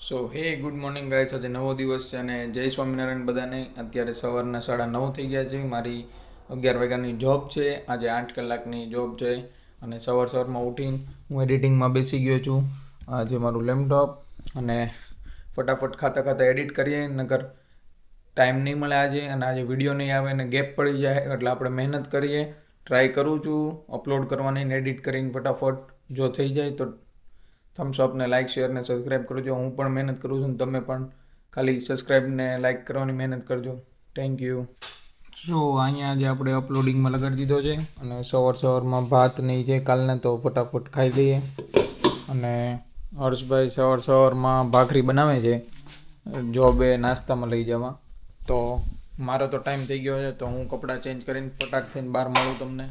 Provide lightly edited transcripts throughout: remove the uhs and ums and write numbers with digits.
હે good morning guys. આજે નવો દિવસ છે અને જય સ્વામિનારાયણ બધાને. અત્યારે સવારના 9:30 થઈ ગયા છે. મારી 11 વાગ્યાની જોબ છે. આજે 8 કલાકની જોબ છે અને સવારમાં ઉઠીને હું એડિટિંગમાં બેસી ગયો છું. આજે મારું લેપટોપ અને ફટાફટ ખાતા એડિટ કરીએ, નકર ટાઈમ નહીં મળે આજે, અને આજે વિડીયો નહીં આવે અને ગેપ પડી જાય, એટલે આપણે મહેનત કરીએ. ટ્રાય કરું છું અપલોડ કરવાની ને એડિટ કરીને ફટાફટ. જો થઈ જાય તો થમ્સ અપ ને લાઇક શેર ને સબસ્ક્રાઈબ કરજો. હું પણ મહેનત કરું છું, તમે પણ ખાલી સબસ્ક્રાઈબ ને લાઇક કરવાની મહેનત કરજો. Thank you. અહીંયા જે આપણે અપલોડિંગમાં લગાડી દીધો છે અને સવારમાં ભાત નહીં છે કાલને, તો ફટાફટ ખાઈ લઈએ. અને હર્ષભાઈ સવારમાં ભાખરી બનાવે છે જોબે નાસ્તામાં લઈ જવા. તો મારો તો ટાઈમ થઈ ગયો છે, તો હું કપડાં ચેન્જ કરીને ફટાક થઈને બહાર મળું તમને.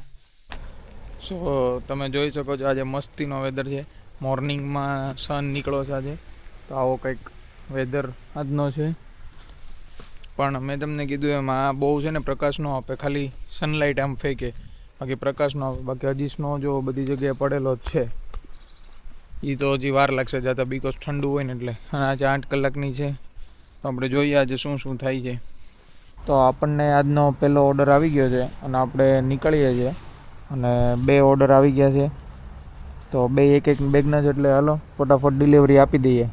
તમે જોઈ શકો છો આજે મસ્તીનો વેધર છે. મોર્નિંગમાં સન નીકળો છે આજે, તો આવો કંઈક વેધર આજનો છે. પણ મેં તમને કીધું એમ આ બહુ છે ને પ્રકાશ ન આપે, ખાલી સનલાઇટ આમ ફેંકે, બાકી પ્રકાશ ન આપે. બાકી હજી સ્નો જો બધી જગ્યાએ પડેલો જ છે. એ તો હજી વાર લાગશે જતા, બીકોઝ ઠંડુ હોય ને એટલે. અને આજે 8 કલાકની છે, તો આપણે જોઈએ આજે શું થાય છે. તો આપણને આજનો પહેલો ઓર્ડર આવી ગયો છે અને આપણે નીકળીએ છીએ. અને 2 ઓર્ડર આવી ગયા છે, તો 2 એક બેગના જ, એટલે હાલો ફટાફટ ડિલિવરી આપી દઈએ.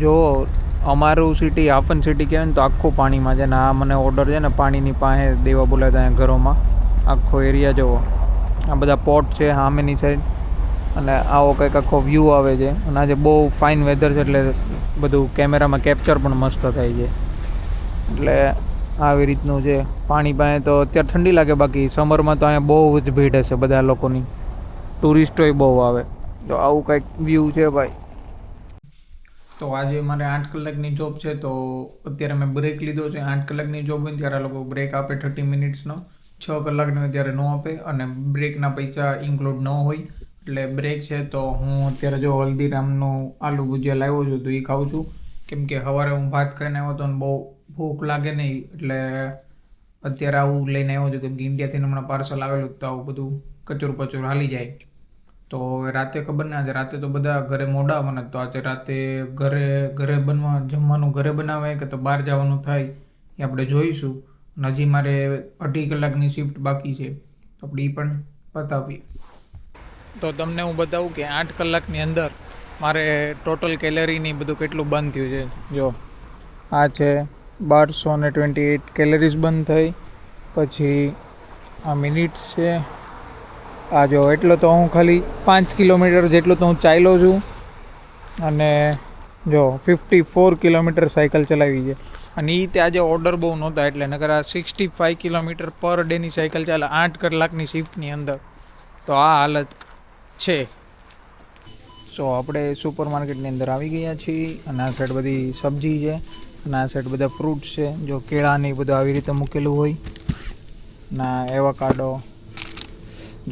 જો અમારું સિટી આફન સિટી કહેવાય ને, તો આખું પાણીમાં છે ને. આ મને ઓર્ડર છે ને પાણીની પાસે દેવા બોલાતા અહીંયા ઘરોમાં. આખો એરિયા જુઓ, આ બધા પોટ છે સામેની સાઈડ, અને આવો કંઈક આખો વ્યૂ આવે છે. અને આજે બહુ ફાઇન વેધર છે, એટલે બધું કેમેરામાં કેપ્ચર પણ મસ્ત થાય છે. એટલે આવી રીતનું છે. પાણી પાસે તો અત્યારે ઠંડી લાગે, બાકી સમરમાં તો અહીંયા બહુ જ ભીડ હશે બધા લોકોની, ટુરિસ્ટોય બહુ આવે. તો આવું કંઈક વ્યૂ છે ભાઈ. તો આજે મારે 8 કલાકની જોબ છે, તો અત્યારે મેં બ્રેક લીધો છે. 8 કલાકની જોબ હોય ત્યારે આ લોકો બ્રેક આપે 30 મિનિટ્સનો. 6 કલાકનો હોય ત્યારે ન આપે, અને બ્રેકના પૈસા ઇન્ક્લુડ ન હોય. એટલે બ્રેક છે, તો હું અત્યારે જો હલ્દીરામનું આલુ ભુજિયા લાવ્યો છું, તો એ ખાઉં છું. કેમ કે સવારે હું ભાત ખાઈને આવ્યો હતો અને બહુ ભૂખ લાગે નહીં, એટલે અત્યારે આવું લઈને આવ્યો છું. કેમ કે ઇન્ડિયાથી હમણાં પાર્સલ આવેલું, તો આવું બધું કચોર હાલી જાય. તો રાતે ખબર ને, આજે રાતે તો બધા ઘરે મોડા આવવાના, તો આજે રાતે ઘરે જમવાનું ઘરે બનાવે કે તો બહાર જવાનું થાય એ આપણે જોઈશું. અને હજી મારે 2.5 કલાકની શિફ્ટ બાકી છે, તો આપણે એ પણ પતાવીએ. તો તમને હું બતાવું કે 8 કલાકની અંદર મારે ટોટલ કેલરીની બધું કેટલું બંધ થયું છે. જો આ છે 1228 કેલરીઝ બંધ થઈ. પછી આ મિનિટ્સ છે. આ જો એટલો તો હું ખાલી 5 કિલોમીટર જેટલું તો હું ચાલ્યો છું. અને જો 54 કિલોમીટર સાયકલ ચલાવી છે. અને એ તે આજે ઓર્ડર બહુ નહોતા, એટલે નકર આ 65 કિલોમીટર પર ડેની સાયકલ ચાલે 8 કલાકની શિફ્ટની અંદર. તો આ હાલત છે. આપણે સુપર માર્કેટની અંદર આવી ગયા છીએ. અને આ સાઈડ બધી સબ્જી છે, અને આ સાઈડ બધા ફ્રૂટ્સ છે. જો કેળા ને બધું આવી રીતે મૂકેલું હોય. ના એવોકાડો,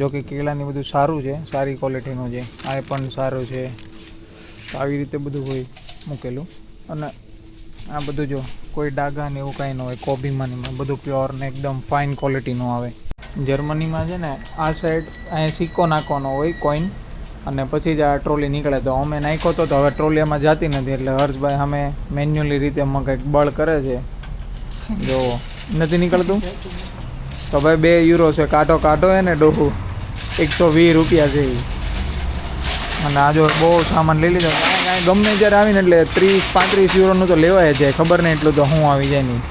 જો કે કેળાની બધું સારું છે, સારી ક્વોલિટીનું છે. આ પણ સારું છે. તો આવી રીતે બધું હોય મૂકેલું. અને આ બધું જો કોઈ ડાઘા ને એવું કાંઈ ન હોય. કોબીમાં બધું પ્યોર ને એકદમ ફાઇન ક્વોલિટીનું આવે. જર્મનીમાં છે ને આ સાઈડ અહીંયા સિક્કો નાખવાનો હોય, કોઈન, અને પછી જ આ ટ્રોલી નીકળે. તો અમે નાખ્યો તો હવે ટ્રોલીમાં જતી નથી, એટલે હર્ષભાઈ અમે મેન્યુઅલી રીતે એમાં કંઈક બળ કરે છે. જો નથી નીકળતું, તો ભાઈ 2 યુરો છે. કાંટો હે ને ડોહું 120 રૂપિયા છે. અને આ જો બહુ સામાન લઈ લીધો. કાંઈ ગમે જ્યારે આવીને એટલે 30-35 યુરોનું તો લેવાય જાય. ખબર નહીં એટલું તો હું આવી જાય નહીં.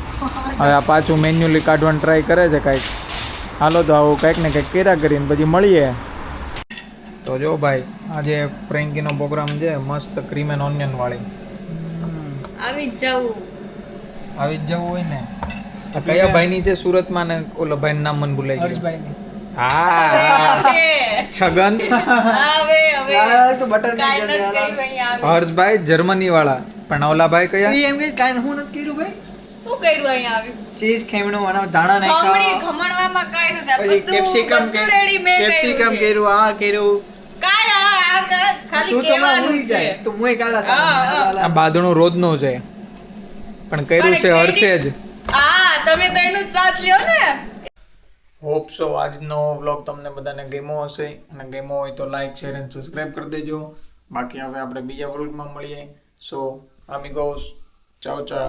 હવે આ પાછું મેન્યુઅલી કાઢવાનું ટ્રાય કરે છે કાંઈક. હાલો તો આવું કંઈક ને કંઈક કર્યા કરીને પછી મળીએ. તો જો ભાઈ આજે ફ્રેન્કીનો પ્રોગ્રામ છે, મસ્ત ક્રીમ એન્ડ ઓનિયન વાળી. આવી જ જવું હોય ને. કયા ભાઈની છે સુરતમાં, ને ઓલો ભાઈનું નામ મને ભૂલાઈ ગયું. છગન હર્ષભાઈ જર્મની વાળા. પણ ઓલા ભાઈ કયા? હું નથી કર્યું ભાઈ. શું કર્યું અહીંયા આવી? ચીઝ ખેમણું અને ધાણા નાખ્યા. ખમણવામાં કાઈ નથી. કેપ્સિકમ કર્યું, આ કર્યું. બાદણું રોજનું છે, પણ કર્યું છે હર્ષે જ. તમે તો એનું જ સાથ લ્યો ને. હોપ સો આજનો વ્લોગ તમને બધાને ગમ્યો હશે, અને ગમ્યો હોય તો લાઈક શેર અને સબસ્ક્રાઈબ કરી દેજો. બાકી હવે આપણે બીજા વ્લોગમાં મળીએ. સો amigos. Chao, chao.